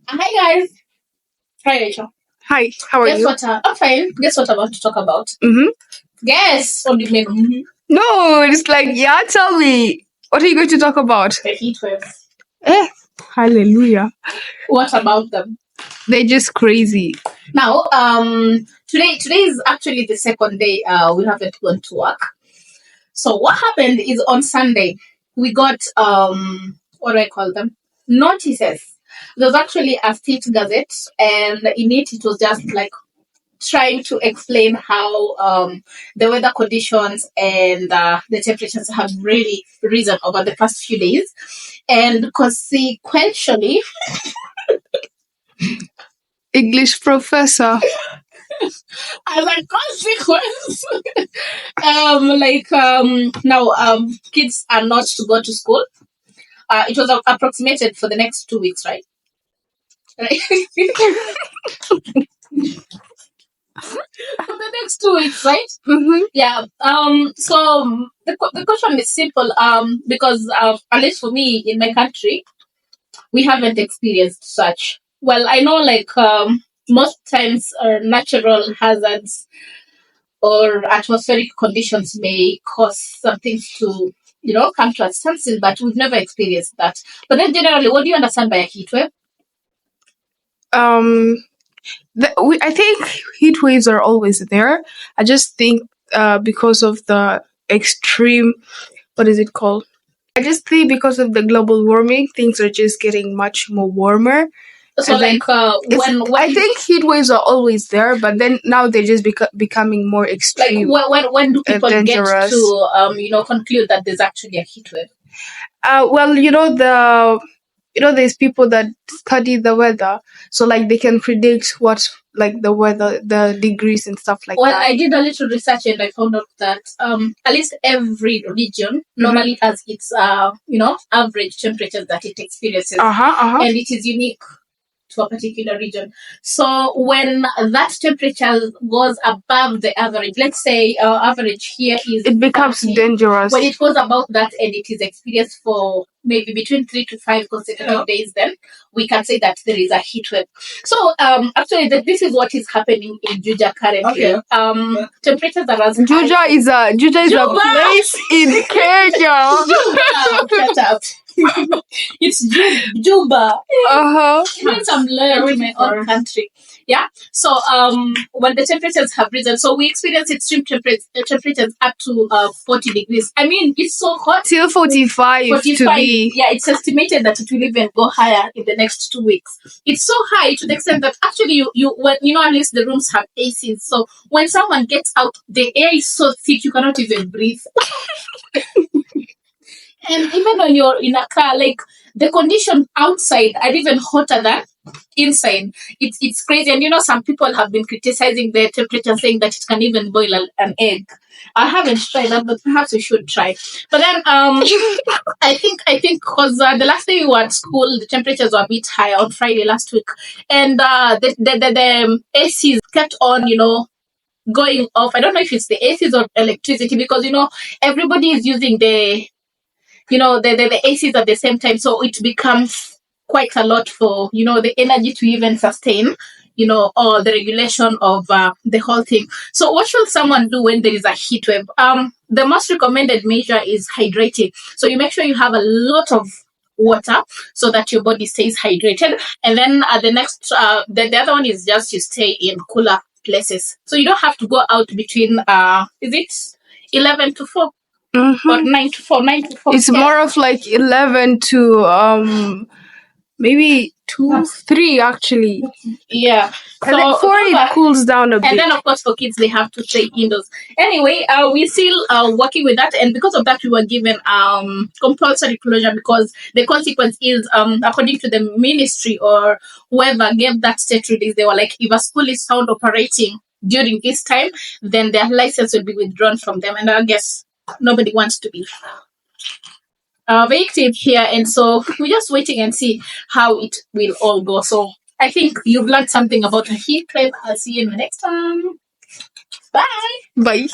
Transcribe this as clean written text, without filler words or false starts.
Hi guys. Hi Rachel. Hi, how are Guess you? what? I'm fine. Guess what I'm about to talk about? Mm-hmm. Guess what do you mean? No, it's like, yeah, tell me. What are you going to talk about? The heat waves. Hallelujah. What about them? They're just crazy. Now, today is actually the second day we haven't gone to work. So what happened is on Sunday we got what do I call them? Notices. There was actually a state gazette, and in it was just like trying to explain how the weather conditions and the temperatures have really risen over the past few days. And consequentially, English professor. as a consequence, now kids are not to go to school. It was approximated for the next 2 weeks, right? Right. For the next 2 weeks, right? Mm-hmm. Yeah. So the question is simple. Because at least for me in my country, we haven't experienced such. Well, I know most times natural hazards or atmospheric conditions may cause some things to come to a standstill, but we've never experienced that. But then generally, what do you understand by a heat wave? I think heat waves are always there. I just think because of the extreme, what is it called? I just think because of the global warming, things are just getting much more warmer. So And then when I think heat waves are always there, but then now they're just becoming more extreme. when do people get dangerous. to conclude that there's actually a heat wave? Well, there's people that study the weather, so like they can predict what like the weather, the degrees and stuff like Well, that. I did a little research and I found out that at least every region normally has its average temperatures that it experiences, and it is unique to a particular region. So when that temperature goes above the average, let's say our average here is It becomes 30. dangerous. When it goes above that and it is experienced for maybe between 3 to 5 consecutive days, then we can say that there is a heat wave. So actually this is what is happening in Juja currently. Okay. Temperatures are as Juja is a place in Kenya. Shut up. It's Juba. Since I'm loyal to my own country. Yeah. So when the temperatures have risen, so we experience extreme temperatures up to 40 degrees. I mean, it's so hot. Till 45 to be. Yeah, it's estimated that it will even go higher in the next 2 weeks. It's so high to the extent that actually at least the rooms have ACs. So when someone gets out, the air is so thick you cannot even breathe. And even when you're in a car, like the conditions outside are even hotter than inside. It's crazy. And some people have been criticizing the temperature, saying that it can even boil an egg. I haven't tried that, but perhaps we should try. But then I think because the last day we were at school, the temperatures were a bit higher on Friday last week, and the ACs kept on going off. I don't know if it's the ACs or electricity, because everybody is using the ACs at the same time, so it becomes quite a lot for the energy to even sustain or the regulation of the whole thing. So what should someone do when there is a heat wave? The most recommended measure is hydrating. So you make sure you have a lot of water so that your body stays hydrated, and then the next the other one is just you stay in cooler places, so you don't have to go out between is it 11 to 4 or 9 to 4? It's more of like 11 to maybe 2, 3 actually. Yeah. And then 4 it cools down a bit. And then of course for kids they have to stay indoors. Anyway, we still working with that, and because of that we were given compulsory closure, because the consequence is according to the ministry or whoever gave that state release, they were like, if a school is found operating during this time, then their license will be withdrawn from them. And I guess nobody wants to be victim here, and so we're just waiting and see how it will all go. So I think you've learned something about a heat wave. I'll see you in the next one. Bye. Bye.